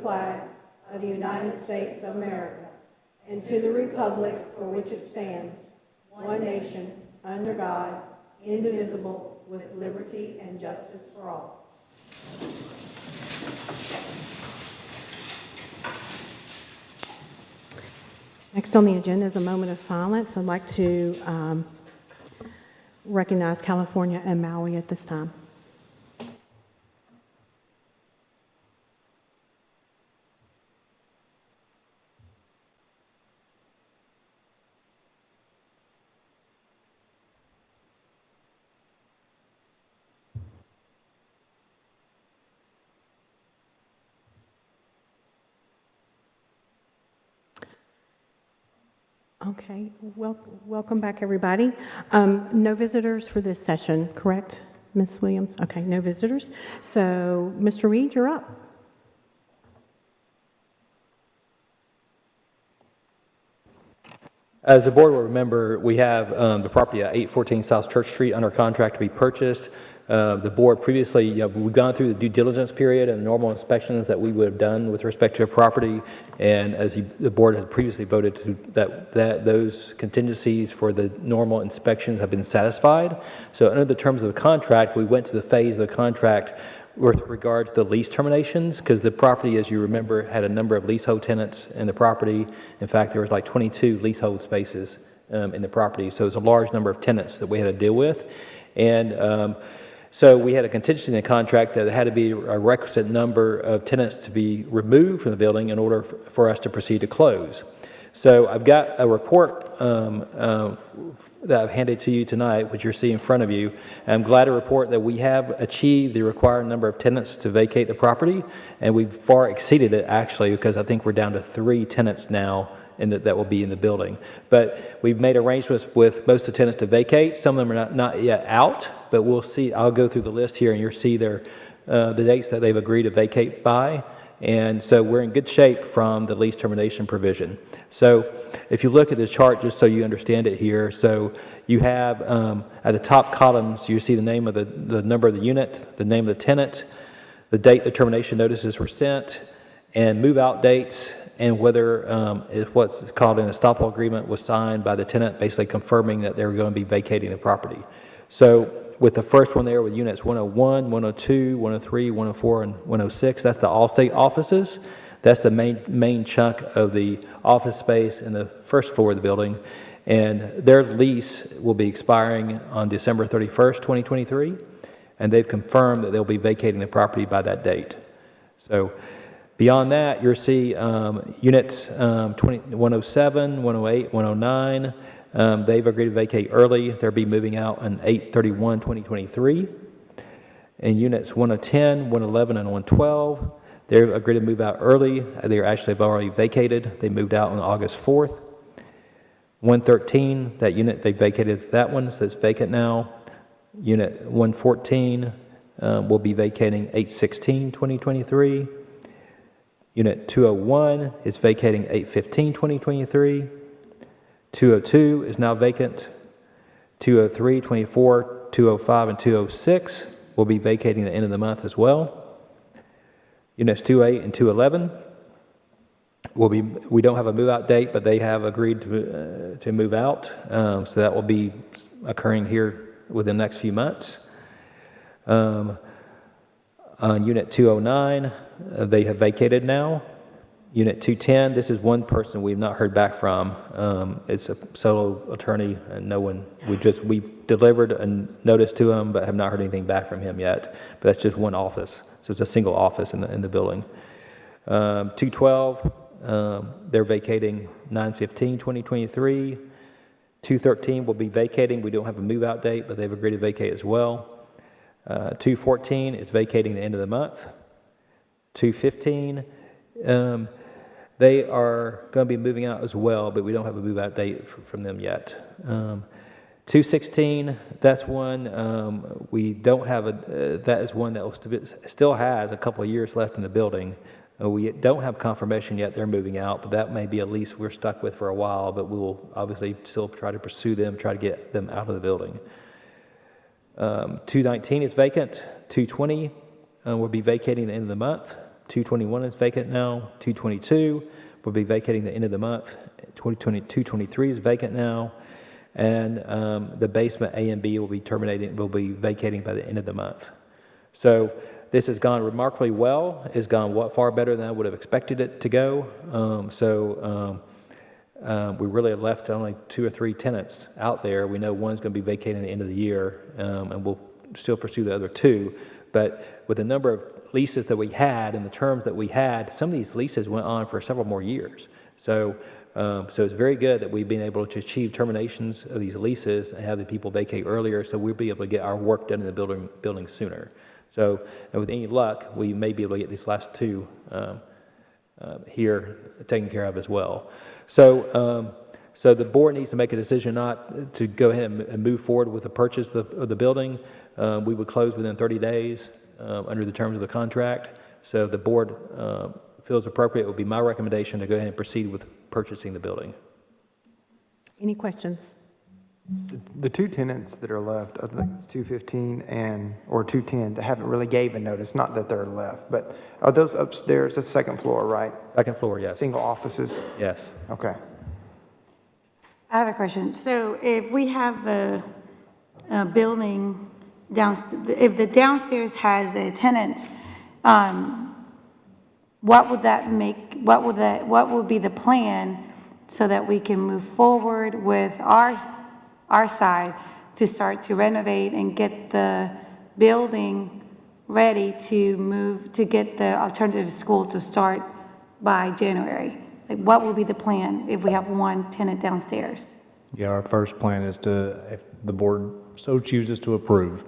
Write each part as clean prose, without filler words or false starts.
flag of the United States of America and to the republic for which it stands, one nation, under God, indivisible, with liberty and justice for all. Next on the agenda is a moment of silence. I'd like to recognize California and Maui at this time. Okay, welcome back, everybody. No visitors for this session, correct, Ms. Williams? Okay, no visitors. So, Mr. Reed, you're up. As the board will remember, we have the property at 814 South Church Street under contract to be purchased. The board previously, we've gone through the due diligence period and the normal inspections that we would have done with respect to a property, and as the board had previously voted to, that those contingencies for the normal inspections have been satisfied. So under the terms of the contract, we went to the phase of the contract with regard to the lease terminations, because the property, as you remember, had a number of leasehold tenants in the property. In fact, there was like 22 leasehold spaces in the property, so it's a large number of tenants that we had to deal with. And so we had a contingency in the contract that there had to be a requisite number of tenants to be removed from the building in order for us to proceed to close. So I've got a report that I've handed to you tonight, which you're seeing in front of you. I'm glad to report that we have achieved the required number of tenants to vacate the property, and we've far exceeded it, actually, because I think we're down to 3 tenants now that will be in the building. But we've made arrangements with most of the tenants to vacate. Some of them are not yet out, but we'll see. I'll go through the list here, and you'll see the dates that they've agreed to vacate by. And so we're in good shape from the lease termination provision. So if you look at the chart, just so you understand it here, so you have at the top columns, you see the name of the number of the unit, the name of the tenant, the date the termination notices were sent, and move-out dates, and whether what's called an estoppel agreement was signed by the tenant, basically confirming that they were going to be vacating the property. So with the first one there with units 101, 102, 103, 104, and 106, that's the Allstate offices. That's the main chunk of the office space in the first floor of the building. And their lease will be expiring on December 31st, 2023. And they've confirmed that they'll be vacating the property by that date. So beyond that, you'll see units 107, 108, 109. They've agreed to vacate early. They'll be moving out on 8/31/2023. And units 110, 111, and 112, they've agreed to move out early. They've already vacated. They moved out on August 4th. 113, that unit, they vacated that one, so it's vacant now. Unit 114 will be vacating 8/16/2023. Unit 201 is vacating 8/15/2023. 202 is now vacant. 203, 24, 205, and 206 will be vacating the end of the month as well. Units 28 and 211 we don't have a move-out date, but they have agreed to move out. So that will be occurring here within the next few months. On Unit 209, they have vacated now. Unit 210, this is one person we've not heard back from. It's a solo attorney, and no one, we delivered a notice to him, but have not heard anything back from him yet. But that's just one office, so it's a single office in the building. 212, they're vacating 9/15/2023. 213 will be vacating. We don't have a move-out date, but they've agreed to vacate as well. 214 is vacating the end of the month. 215, they are going to be moving out as well, but we don't have a move-out date from them yet. 216, that's one we don't have that is one that still has a couple of years left in the building. We don't have confirmation yet they're moving out, but that may be a lease we're stuck with for a while, but we will obviously still try to pursue them, try to get them out of the building. 219 is vacant. 220 will be vacating the end of the month. 221 is vacant now. 222 will be vacating the end of the month. 223 is vacant now. And the basement A and B will be vacating by the end of the month. So this has gone remarkably well. It's gone far better than I would have expected it to go. We really have left only 2 or 3 tenants out there. We know one's going to be vacating at the end of the year, and we'll still pursue the other 2. But with the number of leases that we had and the terms that we had, some of these leases went on for several more years. So it's very good that we've been able to achieve terminations of these leases and have the people vacate earlier, so we'll be able to get our work done in the building sooner. So, and with any luck, we may be able to get these last 2 here taken care of as well. So the board needs to make a decision not to go ahead and move forward with the purchase of the building. We would close within 30 days under the terms of the contract. So if the board feels appropriate, it would be my recommendation to go ahead and proceed with purchasing the building. Any questions? The 2 tenants that are left, I think it's 215 or 210, that haven't really gave a notice, not that they're left, but are those upstairs, the second floor, right? Second floor, yes. Single offices? Yes. Okay. I have a question. So if we have the building if the downstairs has a tenant, what would be the plan so that we can move forward with our side to start to renovate and get the building ready to get the alternative school to start by January? Like, what will be the plan if we have 1 tenant downstairs? Yeah, our first plan is to, if the board so chooses to approve,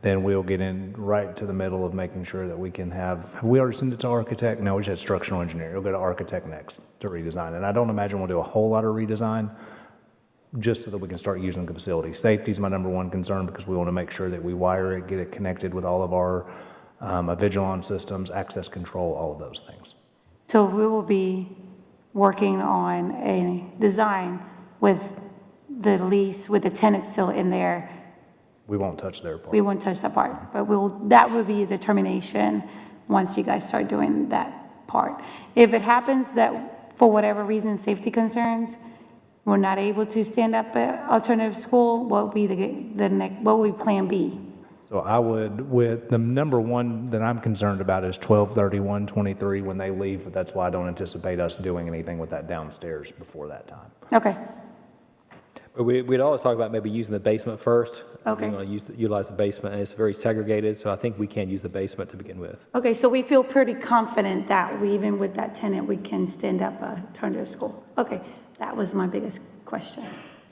then we'll get in right to the middle of making sure that we can have we already sent it to architect? No, we just had structural engineer. We'll go to architect next to redesign. And I don't imagine we'll do a whole lot of redesign, just so that we can start using the facility. Safety is my number 1 concern, because we want to make sure that we wire it, get it connected with all of our Vigilon systems, access control, all of those things. So we will be working on a design with the lease, with the tenant still in there. We won't touch their part. We won't touch that part, but that will be a determination once you guys start doing that part. If it happens that for whatever reason, safety concerns, we're not able to stand up an alternative school, what will be what will be plan B? So I would, with the number 1 that I'm concerned about is 12/31/23 when they leave, but that's why I don't anticipate us doing anything with that downstairs before that time. Okay, But we'd always talk about maybe using the basement first. Okay. We want to utilize the basement, and it's very segregated, so I think we can use the basement to begin with. okay, so we feel pretty confident that even with that tenant, we can stand up an alternative school. Okay, that was my biggest question.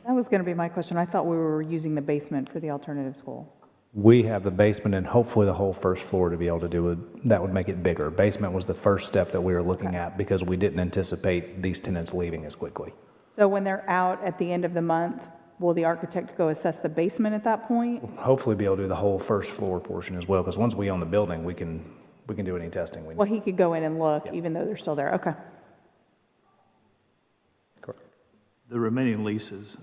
That was going to be my question. I thought we were using the basement for the alternative school. We have the basement and hopefully the whole first floor to be able to do it. That would make it bigger. Basement was the first step that we were looking at, because we didn't anticipate these tenants leaving as quickly. So when they're out at the end of the month, will the architect go assess the basement at that point? Hopefully be able to do the whole first floor portion as well, because once we own the building, we can do any testing we need. Well, he could go in and look, Yep. even though they're still there. Okay. Correct. The remaining leases,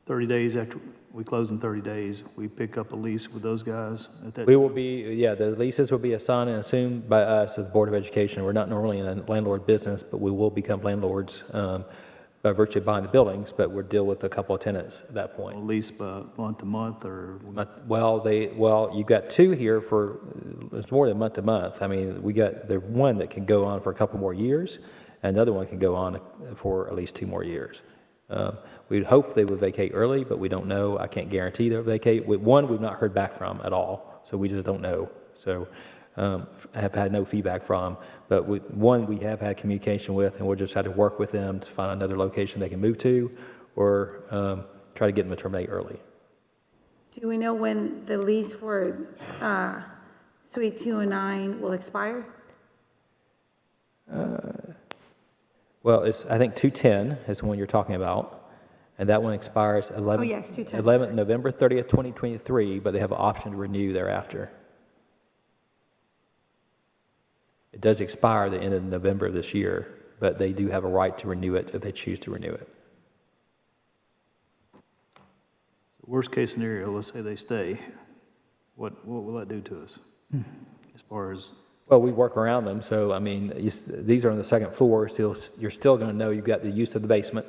30 days after we close in 30 days, we pick up a lease with those guys at that. We will be, the leases will be assigned and assumed by us as the Board of Education. We're not normally in the landlord business, but we will become landlords by virtue of buying the buildings, but we'll deal with a couple of tenants at that point. Lease by month to month, or You've got 2 here for, it's more than month to month. I mean, there's one that can go on for a couple more years, and another one can go on for at least 2 more years. We'd hope they would vacate early, but we don't know. I can't guarantee they'll vacate. With one, we've not heard back from at all, so we just don't know. So I have had no feedback from. But with one, we have had communication with, and we'll just have to work with them to find another location they can move to, or try to get them to terminate early. Do we know when the lease for Suite 209 will expire? Well, I think 210 is the one you're talking about, and that one expires 11 Oh, yes, 210. November 30th, 2023, but they have an option to renew thereafter. It does expire at the end of November of this year, but they do have a right to renew it if they choose to renew it. worst case scenario, let's say they stay, what will that do to us? As far as Well, we work around them, so, I mean, these are on the second floor, so you're still going to know you've got the use of the basement.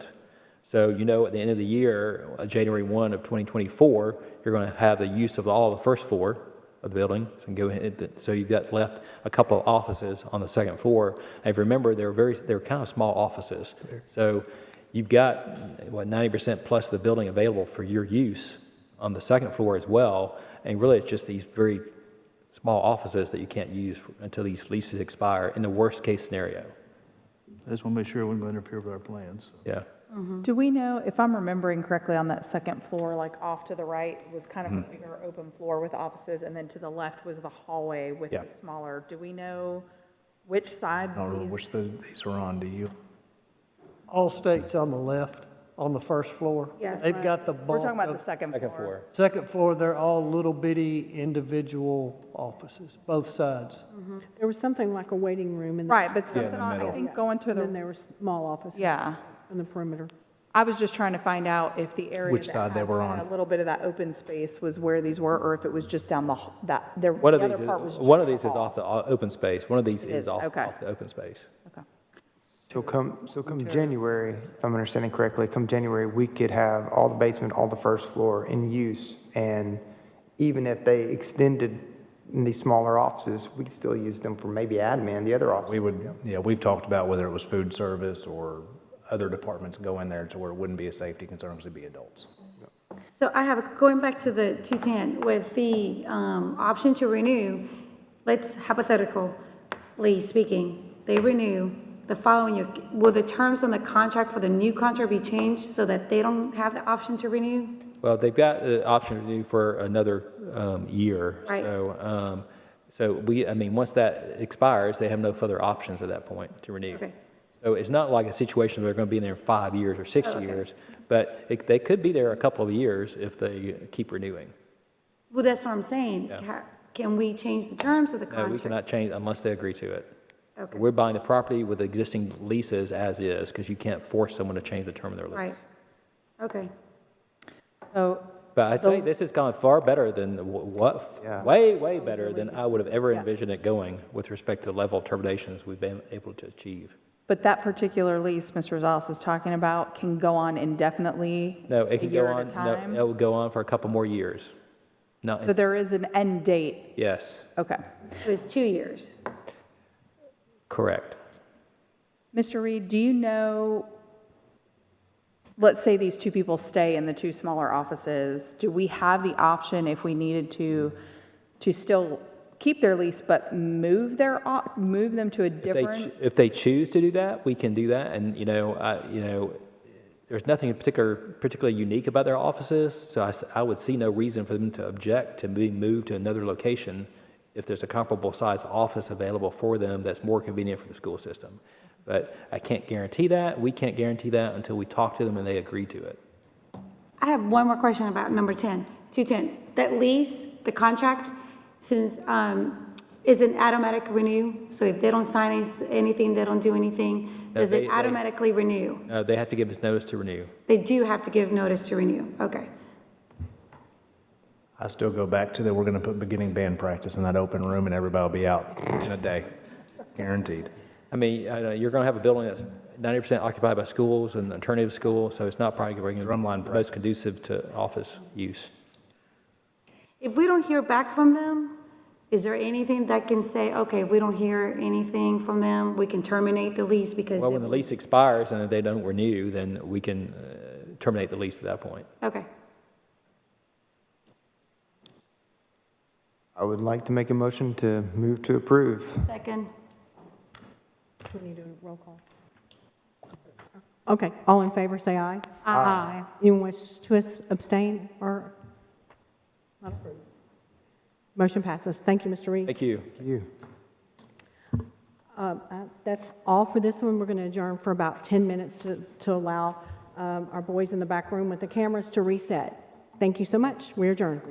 So you know at the end of the year, January 1 of 2024, you're going to have the use of all the first floor of the building, so you've got left a couple of offices on the second floor. And if you remember, they're kind of small offices. So you've got, 90% plus of the building available for your use on the second floor as well, and really it's just these very small offices that you can't use until these leases expire in the worst case scenario. I just want to make sure it wouldn't interfere with our plans. Yeah. Do we know, if I'm remembering correctly, on that second floor, like off to the right was kind of a bigger open floor with offices, and then to the left was the hallway with the smaller, do we know which side I don't know these? which these are on, do you? Allstate's on the left, on the first floor. Yeah. They've got the We're bulk talking about of, the second Second floor. floor. second floor, they're all little bitty individual offices, both sides. There was something like a waiting room in the. Right, but in something, the I middle. think going to And then the, there were small offices. yeah. In the perimeter. I was just trying to find out if the area Which that side they had were kinda on. a little bit of that open space was where these were, or if it was just down the, the One of other these, part was just one of the these is hall. off the open space. One of these It is is, off okay. the open space. Okay. So come January, if I'm understanding correctly, come January, we could have all the basement, all the first floor in use. And even if they extended in these smaller offices, we could still use them for maybe admin, the other offices. We would, we've talked about whether it was food service or other departments go in there to where it wouldn't be a safety concern because it'd be adults. So I have, going back to the 210, with the option to renew, let's hypothetically speaking, they renew the following year. Will the terms on the contract for the new contract be changed so that they don't have the option to renew? Well, they've got the option to renew for another year. Right. So I mean, once that expires, they have no further options at that point to renew. Okay. So it's not like a situation where they're going to be in there 5 years or 6 okay. years, but they could be there a couple of years if they keep renewing. Well, that's what I'm saying. Yeah. Can we change the terms of the No, contract? we cannot change unless they agree to it. Okay. We're buying the property with existing leases as is, because you can't force someone to change the term of their lease. Right. Okay. So, But I'd say this has gone far better than Yeah. way better than I would have ever envisioned it going with respect to the level of terminations we've been able to achieve. but that particular lease Mr. Rosales is talking about can go on indefinitely? No, it a can year go at a on, no, time? it will go on for a couple more years. Not, So there is an end date? yes, Okay. It was 2 years. correct. Mr. Reed, do you know, let's say these two people stay in the two smaller offices, do we have the option if we needed to still keep their lease but move them to a different? If they choose to do that, we can do that. And, there's nothing particularly unique about their offices, so I would see no reason for them to object to being moved to another location if there's a comparable size office available for them that's more convenient for the school system. But I can't guarantee that. We can't guarantee that until we talk to them and they agree to it. I have one more question about number 10, 210. That lease, the contract, since is an automatic renew, so if they don't sign anything, they don't do anything, No, does they- it automatically renew? They have to give us notice to renew. They do have to give notice to renew, okay. I still go back to that, we're gonna put beginning band practice in that open room and everybody will be out in a day, guaranteed. I mean, I know you're going to have a building that's 90% occupied by schools and alternative schools, so it's not probably going to be Drumline the most conducive to office use. If we don't hear back from them, is there anything that can say, okay, if we don't hear anything from them, we can terminate the lease because Well, it when the lease was- expires and they don't renew, then we can terminate the lease at that point. Okay. I would like to make a motion to move to approve. Second. We need a roll call. Okay, all in favor, say aye. Aye. Anyone wish to abstain or not approve? Motion passes. Thank you, Mr. Reed. Thank you. Thank you. That's all for this one. We're going to adjourn for about 10 minutes to allow our boys in the back room with the cameras to reset. Thank you so much. We adjourn.